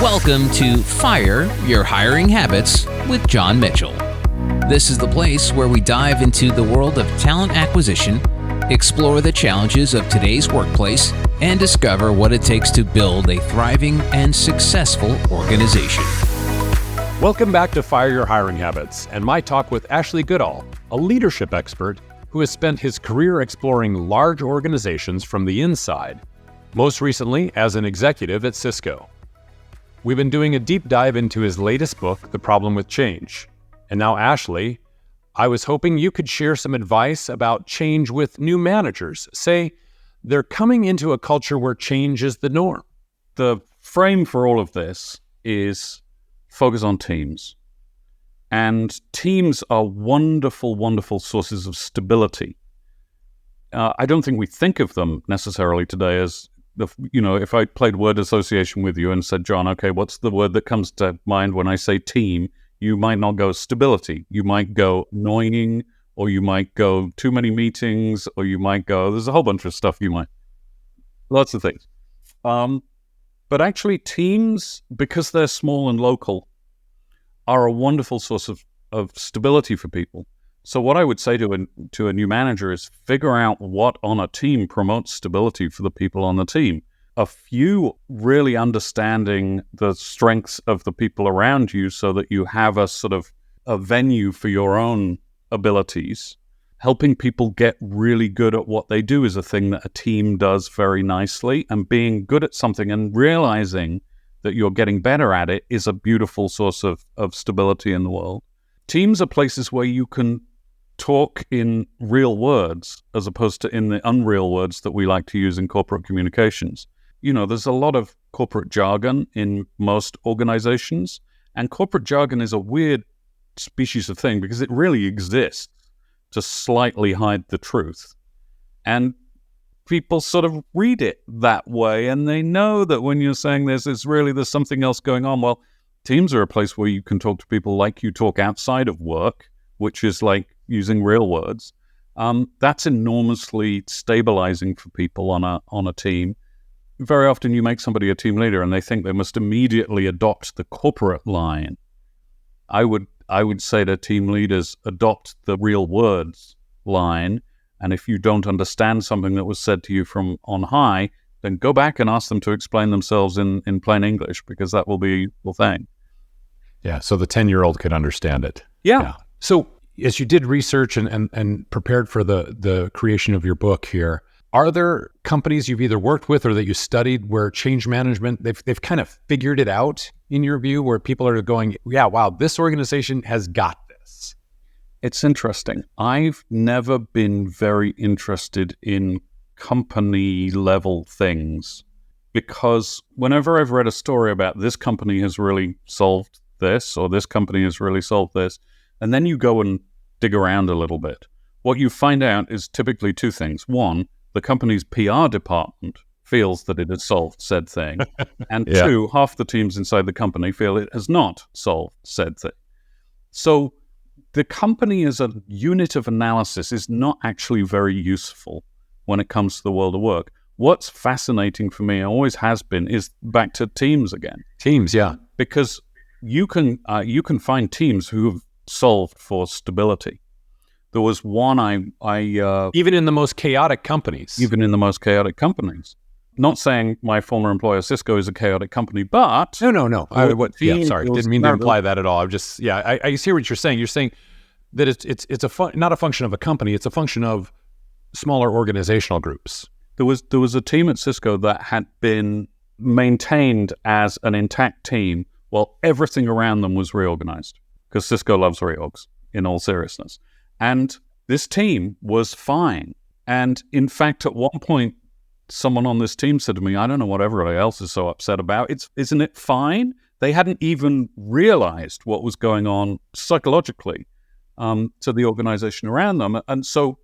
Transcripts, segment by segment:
Welcome to Fire Your Hiring Habits with John Mitchell. This is the place where we dive into the world of talent acquisition, explore the challenges of today's workplace, and discover what it takes to build a thriving and successful organization. Welcome back to Fire Your Hiring Habits and my talk with Ashley Goodall, a leadership expert who has spent his career exploring large organizations from the inside, most recently as an executive at Cisco. We've been doing a deep dive into his latest book, The Problem with Change. And now, Ashley, I was hoping you could share some advice about change with new managers. Say, they're coming into a culture where change is the norm. The frame for all of this is focus on teams. And teams are wonderful, wonderful sources of stability. I don't think we think of them necessarily today as, if I played word association with you and said, John, okay, what's the word that comes to mind when I say team? You might not go stability. You might go annoying, or you might go too many meetings, or you might go, there's a whole bunch of stuff lots of things. But actually teams, because they're small and local, are a wonderful source of stability for people. So what I would say to a new manager is figure out what on a team promotes stability for the people on the team. A few really understanding the strengths of the people around you so that you have a sort of a venue for your own abilities. Helping people get really good at what they do is a thing that a team does very nicely, and being good at something and realizing that you're getting better at it is a beautiful source of stability in the world. Teams are places where you can talk in real words as opposed to in the unreal words that we like to use in corporate communications. There's a lot of corporate jargon in most organizations, and corporate jargon is a weird species of thing because it really exists to slightly hide the truth. And people sort of read it that way, and they know that when you're saying this, there's something else going on. Well, teams are a place where you can talk to people like you talk outside of work, which is like using real words. That's enormously stabilizing for people on a team. Very often you make somebody a team leader and they think they must immediately adopt the corporate line. I would say to team leaders, adopt the real words line. And if you don't understand something that was said to you from on high, then go back and ask them to explain themselves in plain English, because that will be the thing. Yeah, so the 10-year-old could understand it. Yeah. So as you did research and prepared for the creation of your book here, are there companies you've either worked with or that you studied where change management, they've kind of figured it out, in your view, where people are going, yeah, wow, this organization has got this? It's interesting. I've never been very interested in company level things, because whenever I've read a story about this company has really solved this, or this company has really solved this, and then you go and dig around a little bit, what you find out is typically two things. One, the company's PR department feels that it has solved said thing. And two, half the teams inside the company feel it has not solved said thing. So the company as a unit of analysis is not actually very useful when it comes to the world of work. What's fascinating for me, always has been, is back to teams again. Teams, yeah. Because you can find teams who have solved for stability. There was one even in the most chaotic companies. Not saying my former employer Cisco is a chaotic company, but no. Didn't mean to imply that at all. I see what you're saying. You're saying that it's not a function of a company. It's a function of smaller organizational groups. There was a team at Cisco that had been maintained as an intact team while everything around them was reorganized, because Cisco loves reorgs, in all seriousness. And this team was fine. And in fact, at one point, someone on this team said to me, I don't know what everybody else is so upset about. Isn't it fine? They hadn't even realized what was going on psychologically to the organization around them. And so,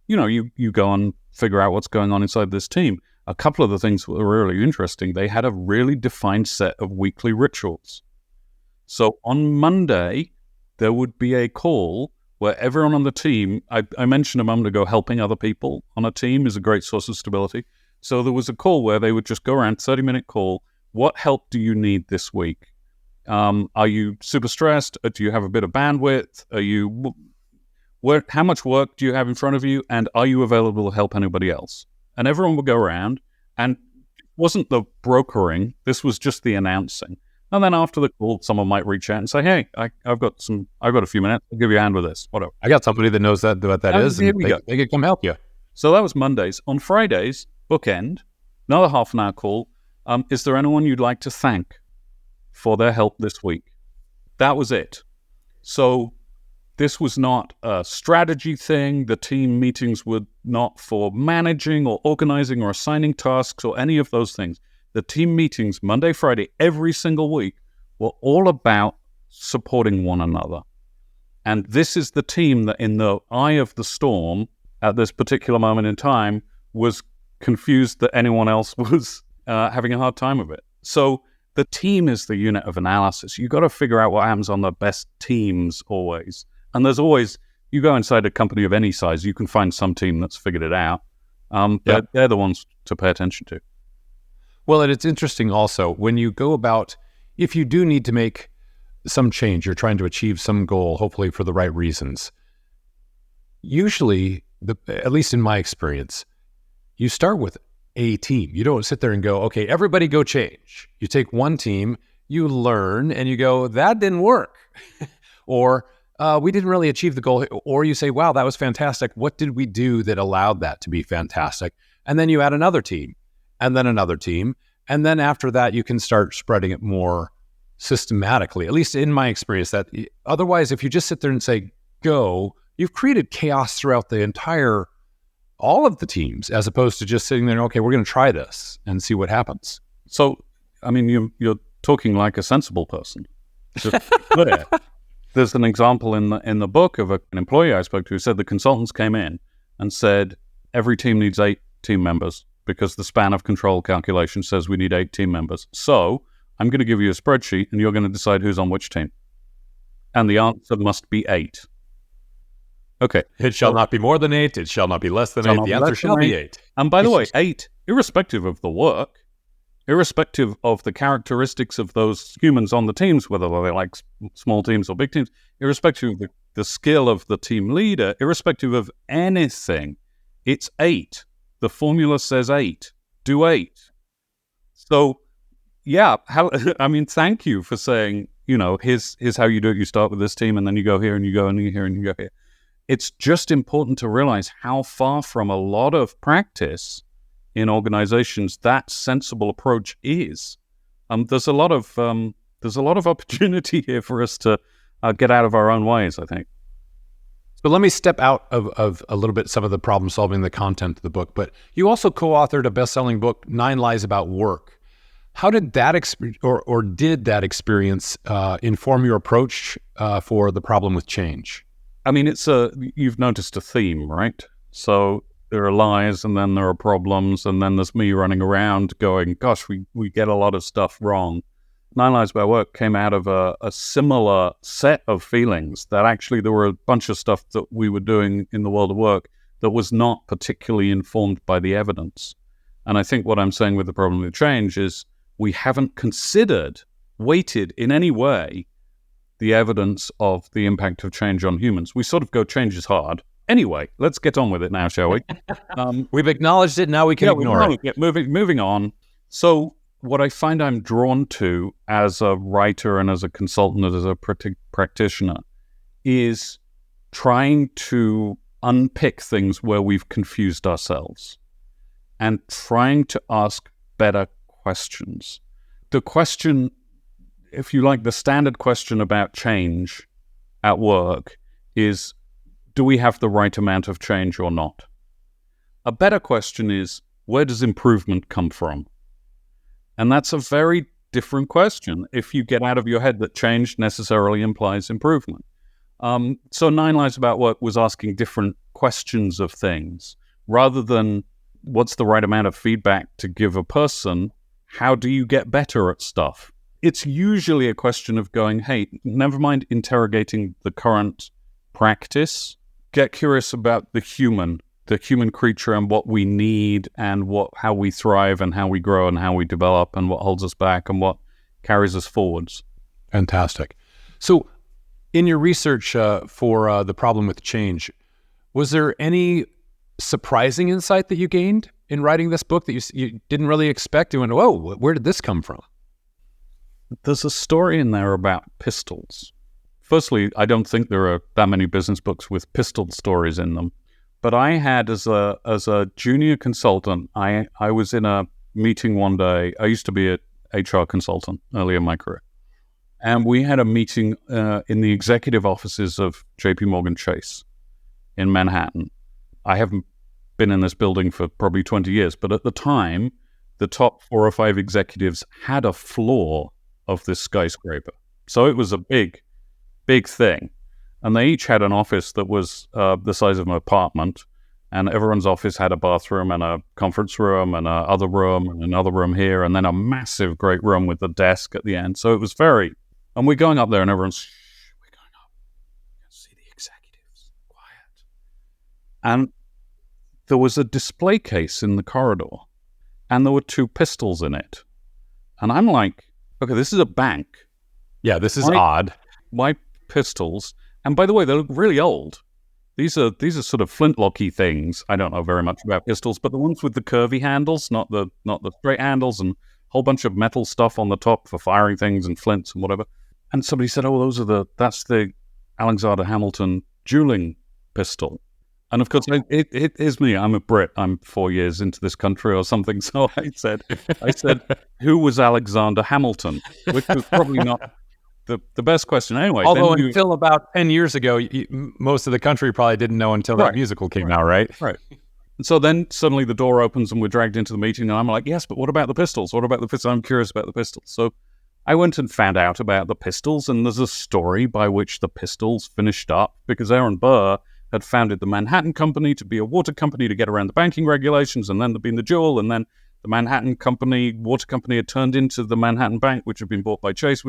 you go and figure out what's going on inside this team. A couple of the things that were really interesting, they had a really defined set of weekly rituals. So on Monday, there would be a call where everyone on the team, I mentioned a moment ago, helping other people on a team is a great source of stability. So there was a call where they would just go around, 30-minute call, what help do you need this week? Are you super stressed? Do you have a bit of bandwidth? How much work do you have in front of you? And are you available to help anybody else? And everyone would go around, and it wasn't the brokering. This was just the announcing. And then after the call, someone might reach out and say, "Hey, I've got a few minutes. I'll give you a hand with this. Whatever." I got somebody that knows what that is, here and we go. they could come help you. So that was Mondays. On Fridays, bookend, another half an hour call. Is there anyone you'd like to thank for their help this week? That was it. So this was not a strategy thing. The team meetings were not for managing or organizing or assigning tasks or any of those things. The team meetings, Monday, Friday, every single week, were all about supporting one another. And this is the team that in the eye of the storm at this particular moment in time was confused that anyone else was having a hard time of it. So the team is the unit of analysis. You've got to figure out what happens on the best teams always. And there's always, you go inside a company of any size, you can find some team that's figured it out. They're the ones to pay attention to. Well, and it's interesting also when you go about, if you do need to make some change, you're trying to achieve some goal, hopefully for the right reasons. Usually, at least in my experience, you start with a team. You don't sit there and go, okay, everybody go change. You take one team, you learn, and you go, that didn't work. Or we didn't really achieve the goal. Or you say, wow, that was fantastic. What did we do that allowed that to be fantastic? And then you add another team, and then another team. And then after that, you can start spreading it more systematically, at least in my experience. That otherwise, if you just sit there and say, go, you've created chaos throughout all of the teams, as opposed to just sitting there, okay, we're going to try this and see what happens. So, I mean, you're talking like a sensible person. Clear. There's an example in the book of an employee I spoke to who said the consultants came in and said, every team needs 8 team members because the span of control calculation says we need 8 team members. So I'm going to give you a spreadsheet and you're going to decide who's on which team. And the answer must be 8. Okay. It shall not be more than 8. It shall not be less than 8. The answer shall be 8. And by the way, 8, irrespective of the work, irrespective of the characteristics of those humans on the teams, whether they like small teams or big teams, irrespective of the skill of the team leader, irrespective of anything, it's 8. The formula says 8. Do 8. So, yeah, thank you for saying, here's how you do it. You start with this team, and then you go here, and you go here, and you go here. It's just important to realize how far from a lot of practice in organizations that sensible approach is. There's a lot of opportunity here for us to get out of our own ways, I think. So let me step out of a little bit some of the problem solving, the content of the book. But you also co-authored a best-selling book, 9 Lies About Work. How did that did that experience inform your approach for the problem with change? I mean, you've noticed a theme, right? So there are lies, and then there are problems, and then there's me running around going, gosh, we get a lot of stuff wrong. 9 Lies About Work came out of a similar set of feelings that actually there were a bunch of stuff that we were doing in the world of work that was not particularly informed by the evidence. And I think what I'm saying with the problem with change is we haven't weighted in any way the evidence of the impact of change on humans. We sort of go, change is hard. Anyway, let's get on with it now, shall we? We've acknowledged it, now we can ignore it. Yeah, moving on. So what I find I'm drawn to as a writer and as a consultant and as a practitioner is trying to unpick things where we've confused ourselves and trying to ask better questions. The question, if you like, the standard question about change at work is, do we have the right amount of change or not? A better question is, where does improvement come from? And that's a very different question if you get out of your head that change necessarily implies improvement. So 9 Lies About Work was asking different questions of things. Rather than what's the right amount of feedback to give a person, how do you get better at stuff? It's usually a question of going, hey, never mind interrogating the current practice. Get curious about the human the human creature and what we need and how we thrive and how we grow and how we develop and what holds us back and what carries us forwards. Fantastic. So in your research for the problem with change, was there any surprising insight that you gained in writing this book that you didn't really expect? You went, whoa, where did this come from? There's a story in there about pistols. Firstly, I don't think there are that many business books with pistol stories in them. But I had, as a junior consultant, I was in a meeting one day. I used to be an HR consultant early in my career. And we had a meeting in the executive offices of JP Morgan Chase in Manhattan. I haven't been in this building for probably 20 years, but at the time, the top 4 or 5 executives had a floor of this skyscraper. So it was a big, big thing. And they each had an office that was the size of an apartment, and everyone's office had a bathroom and a conference room and another room and another room here, and then a massive, great room with a desk at the end. So it was and we're going up there and everyone's, we're going up, see the executives, quiet. And there was a display case in the corridor, and there were 2 pistols in it. And I'm like, okay, this is a bank. Yeah, this is odd. Why pistols? And by the way, they look really old. These are sort of flintlocky things. I don't know very much about pistols, but the ones with the curvy handles, not the straight handles, and a whole bunch of metal stuff on the top for firing things and flints and whatever. And somebody said, "Oh, that's the Alexander Hamilton dueling pistol." And of course, it is me. I'm a Brit. I'm 4 years into this country or something. So I said, who was Alexander Hamilton? Which was probably not the best question anyway. Although until about 10 years ago, most of the country probably didn't know until that musical came out, right? Right. And so then suddenly the door opens and we're dragged into the meeting, and I'm like, yes, but what about the pistols? What about the pistols? I'm curious about the pistols. So I went and found out about the pistols, and there's a story by which the pistols finished up because Aaron Burr had founded the Manhattan Company to be a water company to get around the banking regulations, and then there'd been the Jewel, and then the Manhattan Company, water company, had turned into the Manhattan Bank, which had been bought by Chase.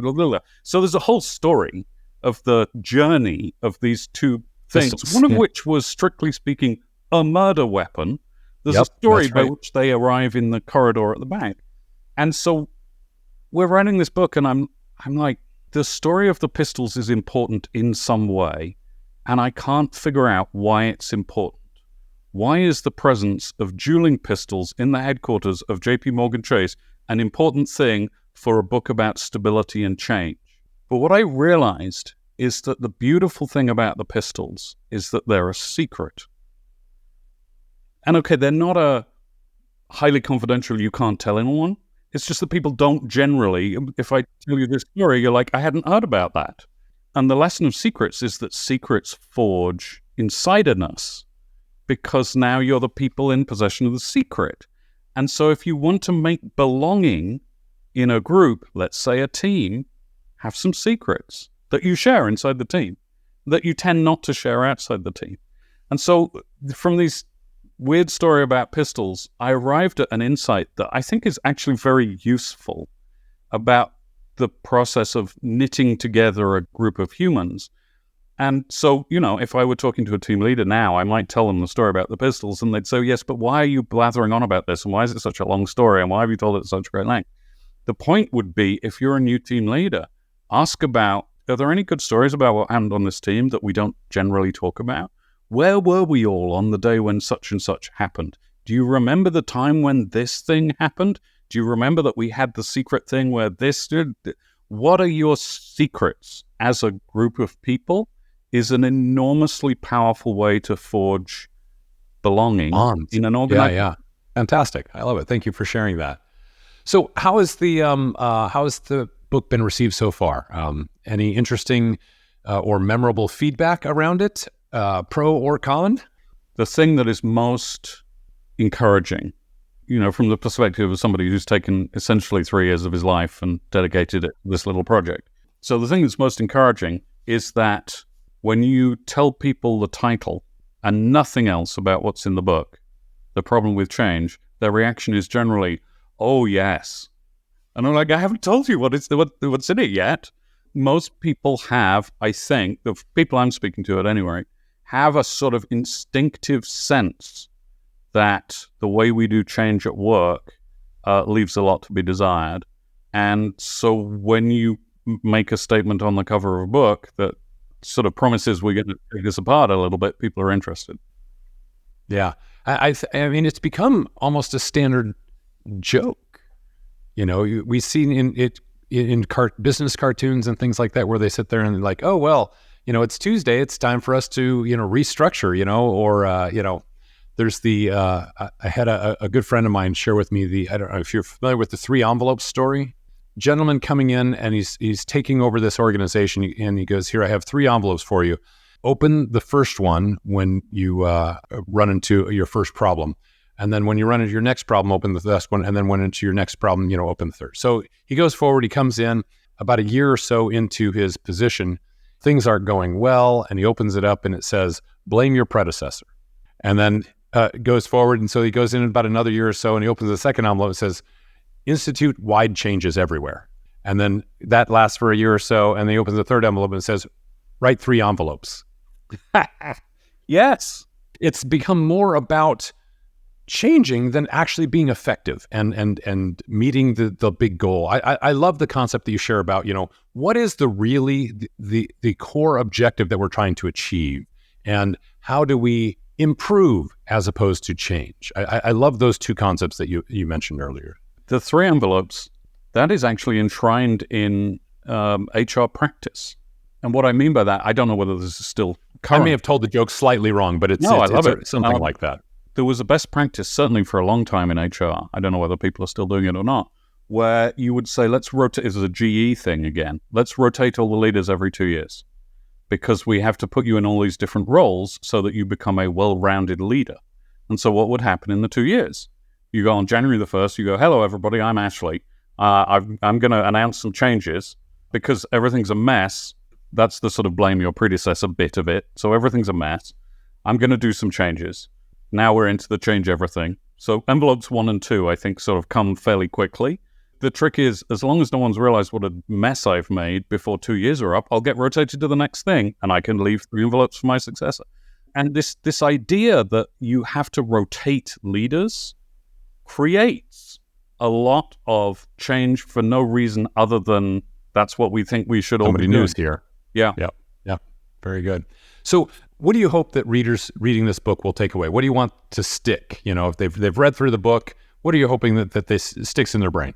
So there's a whole story of the journey of these 2 things, pistols, one of which was, strictly speaking, a murder weapon. There's a story by which they arrive in the corridor at the bank. And so we're writing this book, and I'm like, the story of the pistols is important in some way, and I can't figure out why it's important. Why is the presence of dueling pistols in the headquarters of JP Morgan Chase an important thing for a book about stability and change? But what I realized is that the beautiful thing about the pistols is that they're a secret. And okay, they're not a highly confidential, you can't tell anyone. It's just that people don't generally, if I tell you this story, you're like, I hadn't heard about that. And the lesson of secrets is that secrets forge insiderness, because now you're the people in possession of the secret. And so if you want to make belonging in a group, let's say a team, have some secrets that you share inside the team that you tend not to share outside the team. And so from these weird story about pistols, I arrived at an insight that I think is actually very useful about the process of knitting together a group of humans. And so, if I were talking to a team leader now, I might tell them the story about the pistols, and they'd say, yes, but why are you blathering on about this? And why is it such a long story? And why have you told it at such great length? The point would be, if you're a new team leader, ask about, are there any good stories about what happened on this team that we don't generally talk about? Where were we all on the day when such and such happened? Do you remember the time when this thing happened? Do you remember that we had the secret thing where this did? What are your secrets as a group of people? Is an enormously powerful way to forge belonging in an organization. Yeah. Fantastic. I love it. Thank you for sharing that. So how has the book been received so far? Any interesting or memorable feedback around it, pro or con? The thing that is most encouraging, from the perspective of somebody who's taken essentially 3 years of his life and dedicated it to this little project. So the thing that's most encouraging is that when you tell people the title and nothing else about what's in the book, The Problem with Change, their reaction is generally, oh, yes. And I'm like, I haven't told you what's in it yet. Most people have, I think, the people I'm speaking to at any rate, have a sort of instinctive sense that the way we do change at work leaves a lot to be desired. And so when you make a statement on the cover of a book that sort of promises we're going to take this apart a little bit, people are interested. Yeah. I mean, it's become almost a standard joke. We see in business cartoons and things like that, where they sit there and like, oh, well, it's Tuesday, it's time for us to, restructure, or, there's I had a good friend of mine share with me I don't know if you're familiar with the 3 envelopes story. Gentleman coming in and he's taking over this organization, and he goes, here, I have 3 envelopes for you. Open the first one when you run into your first problem. And then when you run into your next problem, open the last one. And then when into your next problem, open the third. So he goes forward, he comes in about a year or so into his position. Things aren't going well. And he opens it up and it says, blame your predecessor. And then goes forward. And so he goes in about another year or so and he opens the second envelope and says, institute wide changes everywhere. And then that lasts for a year or so. And then he opens the third envelope and it says, write 3 envelopes. Yes. It's become more about changing than actually being effective and meeting the big goal. I love the concept that you share about, what is the core objective that we're trying to achieve, and how do we improve as opposed to change? I love those 2 concepts that you mentioned earlier. The 3 envelopes, that is actually enshrined in HR practice. And what I mean by that, I don't know whether this is still current. I may have told the joke slightly wrong, but it's something like that. There was a best practice, certainly for a long time in HR, I don't know whether people are still doing it or not, where you would say, let's rotate, this is a GE thing again, let's rotate all the leaders every 2 years, because we have to put you in all these different roles so that you become a well-rounded leader. And so what would happen in the 2 years? You go on January the 1st, you go, hello, everybody, I'm Ashley. I'm going to announce some changes because everything's a mess. That's the sort of blame your predecessor bit of it. So everything's a mess. I'm going to do some changes. Now we're into the change everything. So envelopes 1 and 2, I think, sort of come fairly quickly. The trick is, as long as no one's realized what a mess I've made before 2 years are up, I'll get rotated to the next thing and I can leave 3 envelopes for my successor. And this idea that you have to rotate leaders creates a lot of change for no reason other than that's what we think we should all be doing. News here. Yeah. Very good. So what do you hope that readers reading this book will take away? What do you want to stick? If they've read through the book, what are you hoping that this sticks in their brain?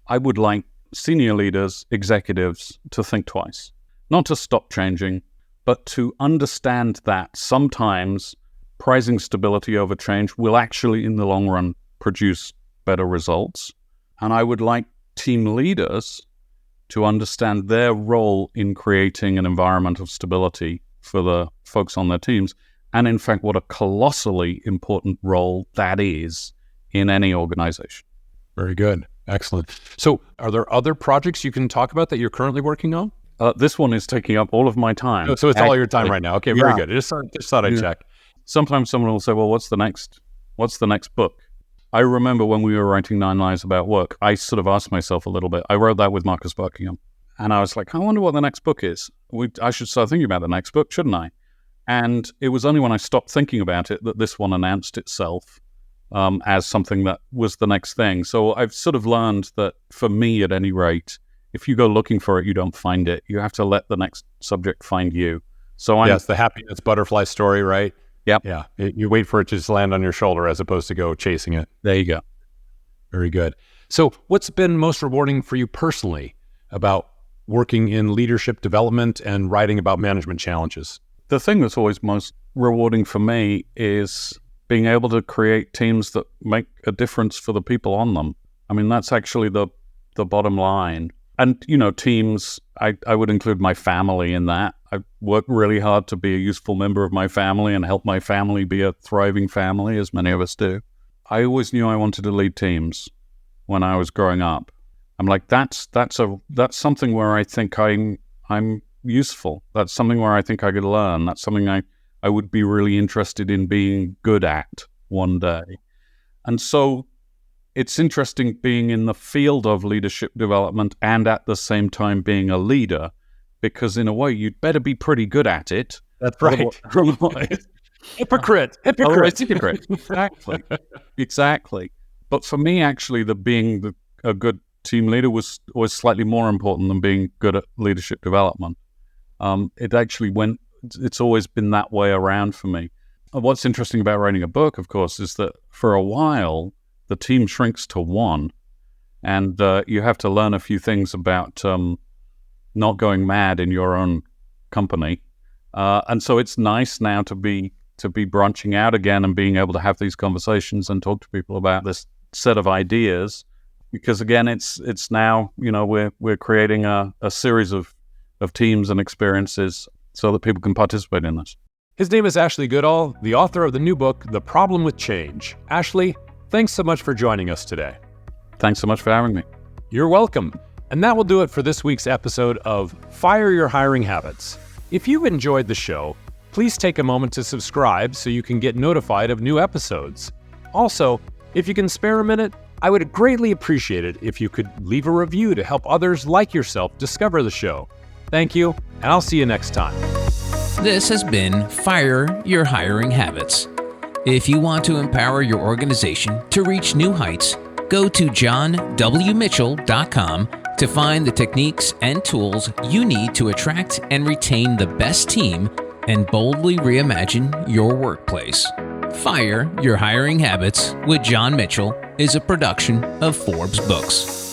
I would like senior leaders, executives, to think twice. Not to stop changing, but to understand that sometimes prizing stability over change will actually, in the long run, produce better results. And I would like team leaders to understand their role in creating an environment of stability for the folks on their teams, and in fact, what a colossally important role that is in any organization. Very good. Excellent. So are there other projects you can talk about that you're currently working on? This one is taking up all of my time. So it's all your time right now. Okay, very good. I just thought I'd check. Sometimes someone will say, well, what's the next book? I remember when we were writing 9 Lies About Work, I sort of asked myself a little bit. I wrote that with Marcus Buckingham. And I was like, I wonder what the next book is. I should start thinking about the next book, shouldn't I? And it was only when I stopped thinking about it that this one announced itself as something that was the next thing. So I've sort of learned that for me, at any rate, if you go looking for it, you don't find it. You have to let the next subject find you. So yes, the happiness butterfly story, right? Yep. Yeah. You wait for it to just land on your shoulder as opposed to go chasing it. There you go. Very good. So what's been most rewarding for you personally about working in leadership development and writing about management challenges? The thing that's always most rewarding for me is being able to create teams that make a difference for the people on them. I mean, that's actually the bottom line. And, teams, I would include my family in that. I work really hard to be a useful member of my family and help my family be a thriving family, as many of us do. I always knew I wanted to lead teams when I was growing up. I'm like, that's something where I think I'm useful. That's something where I think I could learn. That's something I would be really interested in being good at one day. And so it's interesting being in the field of leadership development and at the same time being a leader, because in a way you'd better be pretty good at it. That's right. Hypocrite. Otherwise, hypocrite. Exactly. But for me, actually, a good team leader was slightly more important than being good at leadership development. It's always been that way around for me. What's interesting about writing a book, of course, is that for a while, the team shrinks to one, and you have to learn a few things about not going mad in your own company. And so it's nice now to be branching out again and being able to have these conversations and talk to people about this set of ideas, because again, it's now, we're creating a series of teams and experiences so that people can participate in this. His name is Ashley Goodall, the author of the new book, The Problem with Change. Ashley, thanks so much for joining us today. Thanks so much for having me. You're welcome. And that will do it for this week's episode of Fire Your Hiring Habits. If you've enjoyed the show, please take a moment to subscribe so you can get notified of new episodes. Also, if you can spare a minute, I would greatly appreciate it if you could leave a review to help others like yourself discover the show. Thank you, and I'll see you next time. This has been Fire Your Hiring Habits. If you want to empower your organization to reach new heights, go to johnwmitchell.com to find the techniques and tools you need to attract and retain the best team and boldly reimagine your workplace. Fire Your Hiring Habits with John Mitchell is a production of Forbes Books.